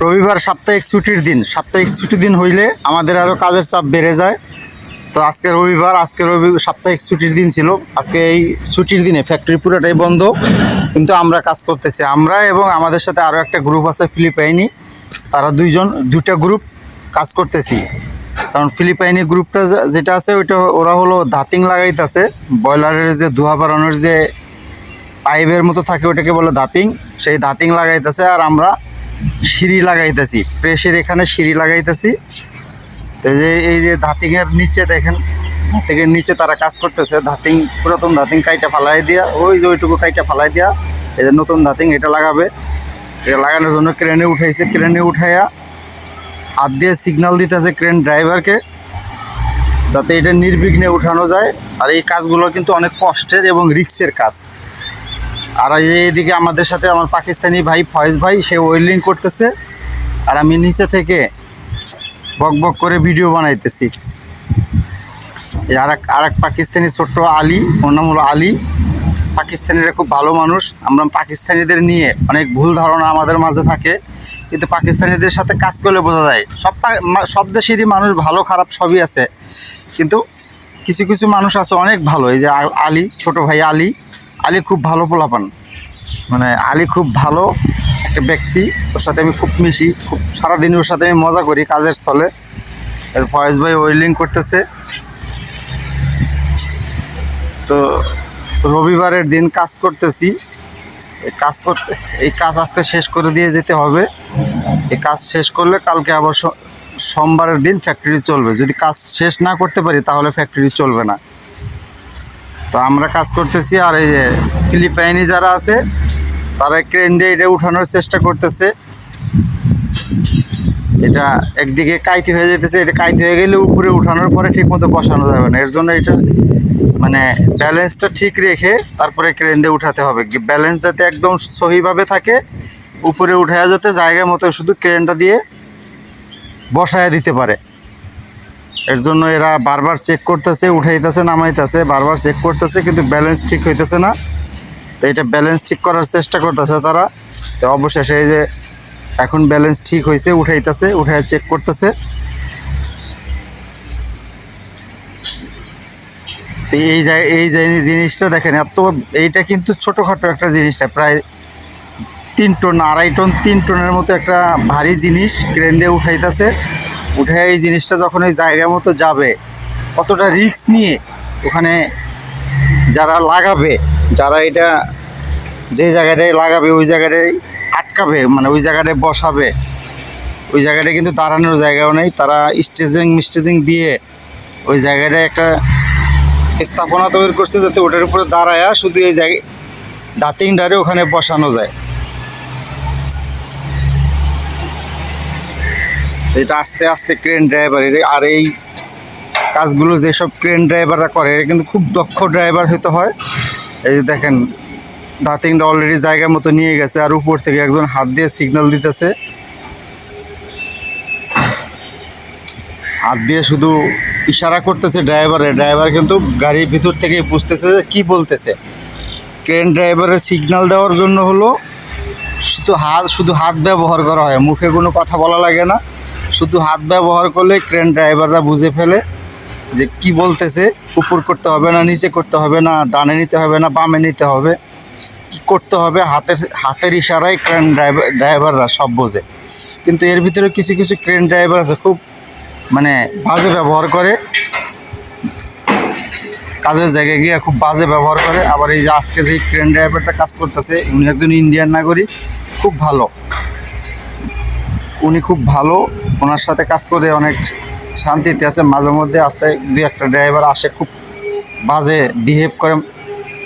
রবিবার সাপ্তাহিক ছুটির দিন। সাপ্তাহিক ছুটির দিন হইলে আমাদের আরও কাজের চাপ বেড়ে যায়। তো আজকে রবিবার, সাপ্তাহিক ছুটির দিন ছিল। আজকে এই ছুটির দিনে ফ্যাক্টরি পুরোটাই বন্ধ, কিন্তু আমরা কাজ করতেছি। আমরা এবং আমাদের সাথে আরও একটা গ্রুপ আছে ফিলিপাইনি, তারা দুইটা গ্রুপ কাজ করতেছি। কারণ ফিলিপাইনি গ্রুপটা যেটা আছে ওরা হলো ধাতিং লাগাইতেছে। বয়লারের যে ধোঁয়া বাড়ানোর যে পাইপের মতো থাকে ওটাকে বলে ধাতিং, সেই ধাতিং লাগাইতেছে। আর আমরা সিঁড়ি লাগাইতেছি, প্রেসের এখানে সিঁড়ি লাগাইতেছি। তো এই যে ধাতিংয়ের নিচে দেখেন, ধাতিংয়ের নিচে তারা কাজ করতেছে। ধাতিং, পুরাতন ধাতিং কাইটা ফালাই দিয়া, ওইটুকু কাইটা ফালাই দিয়া এই যে নতুন ধাতিং এটা লাগাবে। এটা লাগানোর জন্য ক্রেনে উঠাইছে। ক্রেনে উঠাইয়া হাত দিয়ে সিগন্যাল দিতেছে ক্রেন ড্রাইভারকে, যাতে এটা নির্বিঘ্নে উঠানো যায়। আর এই কাজগুলো কিন্তু অনেক কষ্টের এবং রিস্কের কাজ। আর এইদিকে আমাদের সাথে আমার পাকিস্তানি ভাই ফয়েজ ভাই, সে ওয়েল্ডিং করতেছে, আর আমি নিচে থেকে বক বক করে ভিডিও বানাইতেছি। আর এক পাকিস্তানি ছোট্ট আলী, ওর নাম হলো আলী। পাকিস্তানিরা খুব ভালো মানুষ। আমরা পাকিস্তানিদের নিয়ে অনেক ভুল ধারণা আমাদের মাঝে থাকে, কিন্তু পাকিস্তানিদের সাথে কাজ করলে বোঝা যায় সব দেশেরই মানুষ ভালো খারাপ সবই আছে, কিন্তু কিছু কিছু মানুষ আছে অনেক ভালো। এই যে আলী, ছোট ভাই আলী খুব ভালো পোলাপান, মানে আলী খুব ভালো একটা ব্যক্তি। ওর সাথে আমি খুব মিশি, খুব সারাদিন ওর সাথে আমি মজা করি কাজের ছলে। এর ফয়েজ ভাই ওয়েল্ডিং করতেছে। তো রবিবারের দিন কাজ করতেছি। এই কাজ আজকে শেষ করে দিয়ে যেতে হবে। এই কাজ শেষ করলে কালকে আবার সোমবারের দিন ফ্যাক্টরি চলবে। যদি কাজ শেষ না করতে পারি তাহলে ফ্যাক্টরি চলবে না। তো আমরা কাজ করতেছি। আর এই যে ফিলিপাইনি যারা আছে তারা ক্রেন দিয়ে এটা উঠানোর চেষ্টা করতেছে। এটা একদিকে কাইতি হয়ে যেতেছে। এটা কাইতি হয়ে গেলে উপরে উঠানোর পরে ঠিক মতো বসানো যাবে না। এর জন্য এটা মানে ব্যালেন্সটা ঠিক রেখে তারপরে ক্রেন দিয়ে উঠাতে হবে। ব্যালেন্স যাতে একদম সহিভাবে থাকে, উপরে উঠায়া যাতে জায়গা মতো শুধু ক্রেনটা দিয়ে বসায় দিতে পারে। এর জন্য এরা বারবার চেক করতেছে, উঠাইতেছে, নামাইতেছে, বারবার চেক করতেছে, কিন্তু ব্যালেন্স ঠিক হইতেছে না। তো এটা ব্যালেন্স ঠিক করার চেষ্টা করতেছে তারা। তো অবশেষে এই যে এখন ব্যালেন্স ঠিক হয়েছে, উঠাইতেছে, উঠায় চেক করতেছে। তো এই জিনিসটা দেখেন, এইটা কিন্তু ছোটোখাটো একটা জিনিসটা, প্রায় 3 টন, 2.5 টন, 3 টনের মতো একটা ভারী জিনিস ক্রেন দিয়ে উঠাইতেছে। উঠে এই জিনিসটা যখন এই জায়গা মতো যাবে, কতটা রিস্ক নিয়ে ওখানে যারা লাগাবে, যারা এটা যে জায়গাটায় লাগাবে ওই জায়গাটায় আটকাবে, মানে ওই জায়গাটায় বসাবে, ওই জায়গাটায় কিন্তু দাঁড়ানোর জায়গাও নেই। তারা স্টেজিং দিয়ে ওই জায়গাটায় একটা স্থাপনা তৈরি করছে, যাতে ওটার উপরে দাঁড়ায়া শুধু এই জায়গায় দাঁতিংডারে ওখানে বসানো যায়। এটা আস্তে আস্তে ক্রেন ড্রাইভার, আর এই কাজগুলো যেসব ক্রেন ড্রাইভাররা করে এটা কিন্তু খুব দক্ষ ড্রাইভার হতে হয়। এই যে দেখেন, দাঁতিংটা অলরেডি জায়গা মতো নিয়ে গেছে, আর উপর থেকে একজন হাত দিয়ে সিগন্যাল দিতেছে। হাত দিয়ে শুধু ইশারা করতেছে ড্রাইভার কিন্তু গাড়ির ভিতর থেকেই বুঝতেছে যে কী বলতেছে। ক্রেন ড্রাইভারের সিগন্যাল দেওয়ার জন্য হলো শুধু হাত ব্যবহার করা হয়, মুখে কোনো কথা বলা লাগে না। শুধু হাত ব্যবহার করলে ক্রেন ড্রাইভাররা বুঝে ফেলে যে কি বলতেছে। উপর করতে হবে না, নিচে করতে হবে না, ডানে নিতে হবে না, বামে নিতে হবে, কি করতে হবে, হাতের ইশারায় ক্রেন ড্রাইভাররা সব বোঝে। কিন্তু এর ভিতরে কিছু কিছু ক্রেন ড্রাইভার আছে খুব মানে বাজে ব্যবহার করে, কাজের জায়গায় গিয়ে খুব বাজে ব্যবহার করে। আবার এই যে আজকে যে ক্রেন ড্রাইভারটা কাজ করতেছে, উনি একজন ইন্ডিয়ান নাগরিক, খুব ভালো, উনি খুব ভালো। ওনার সাথে কাজ করে অনেক শান্তিতে আছে। মাঝে মধ্যে আসে 2-1টা ড্রাইভার আসে খুব বাজে বিহেভ করে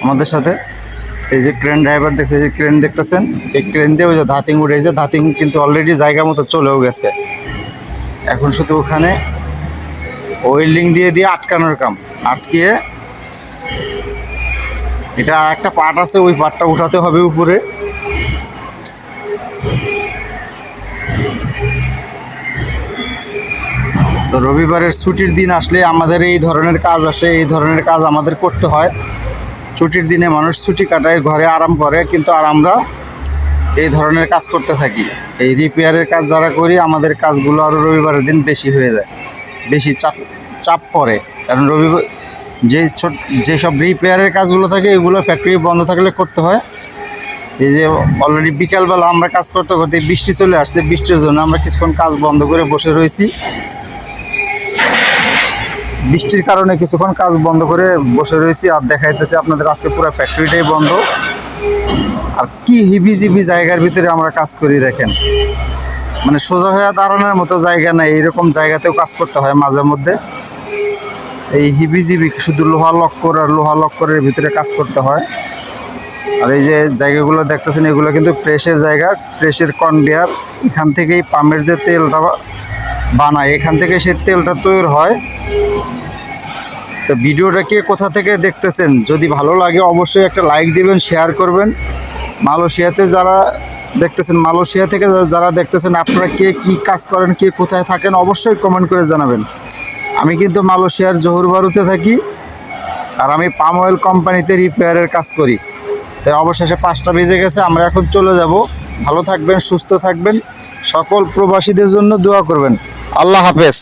আমাদের সাথে। এই যে ক্রেন ড্রাইভার দেখছে, এই যে ক্রেন দেখতেছেন, এই ক্রেন দিয়ে ওই যে ধাতিং উঠেছে। ধাতিং কিন্তু অলরেডি জায়গা মতো চলেও গেছে। এখন শুধু ওখানে ওয়েল্ডিং দিয়ে আটকানোর কাম, আটকিয়ে এটা একটা পার্ট আছে, ওই পার্টটা উঠাতে হবে উপরে। তো রবিবারের ছুটির দিন আসলে আমাদের এই ধরনের কাজ আসে, এই ধরনের কাজ আমাদের করতে হয়। ছুটির দিনে মানুষ ছুটি কাটায়, ঘরে আরাম করে, কিন্তু আর আমরা এই ধরনের কাজ করতে থাকি। এই রিপেয়ারের কাজ যারা করি আমাদের কাজগুলো আরও রবিবারের দিন বেশি হয়ে যায়, বেশি চাপ চাপ পড়ে। কারণ রবিবার যেসব রিপেয়ারের কাজগুলো থাকে এগুলো ফ্যাক্টরি বন্ধ থাকলে করতে হয়। এই যে অলরেডি বিকালবেলা আমরা কাজ করতে করতে বৃষ্টি চলে আসছে, বৃষ্টির জন্য আমরা কিছুক্ষণ কাজ বন্ধ করে বসে রয়েছি। বৃষ্টির কারণে কিছুক্ষণ কাজ বন্ধ করে বসে রয়েছি আর দেখাইতেছি আপনাদের আজকে পুরো ফ্যাক্টরিটাই বন্ধ। আর কি হিবিজিবি জায়গার ভিতরে আমরা কাজ করি দেখেন, মানে সোজা হয়ে দাঁড়ানোর মতো জায়গা নাই, এইরকম জায়গাতেও কাজ করতে হয় মাঝে মধ্যে। এই হিবিজিবি শুধু লোহা লক্কর আর লোহা লক্করের ভিতরে কাজ করতে হয়। আর এই যে জায়গাগুলো দেখতেছেন এগুলো কিন্তু প্রেসের জায়গা, প্রেসের কনভেয়ার। এখান থেকেই পামের যে তেলটা বানায় এখান থেকে সেই তেলটা তৈরি হয়। তো ভিডিওটা কে কোথা থেকে দেখতেছেন যদি ভালো লাগে অবশ্যই একটা লাইক দিবেন, শেয়ার করবেন। মালয়েশিয়াতে যারা দেখতেছেন, মালয়েশিয়া থেকে যারা দেখতেছেন আপনারা কে কী কাজ করেন, কে কোথায় থাকেন অবশ্যই কমেন্ট করে জানাবেন। আমি কিন্তু মালয়েশিয়ার জহুর বারুতে থাকি আর আমি পাম অয়েল কোম্পানিতে রিপেয়ারের কাজ করি। তাই অবশেষে 5টা বেজে গেছে, আমরা এখন চলে যাব। ভালো থাকবেন, সুস্থ থাকবেন, সকল প্রবাসীদের জন্য দোয়া করবেন। আল্লাহ হাফেজ।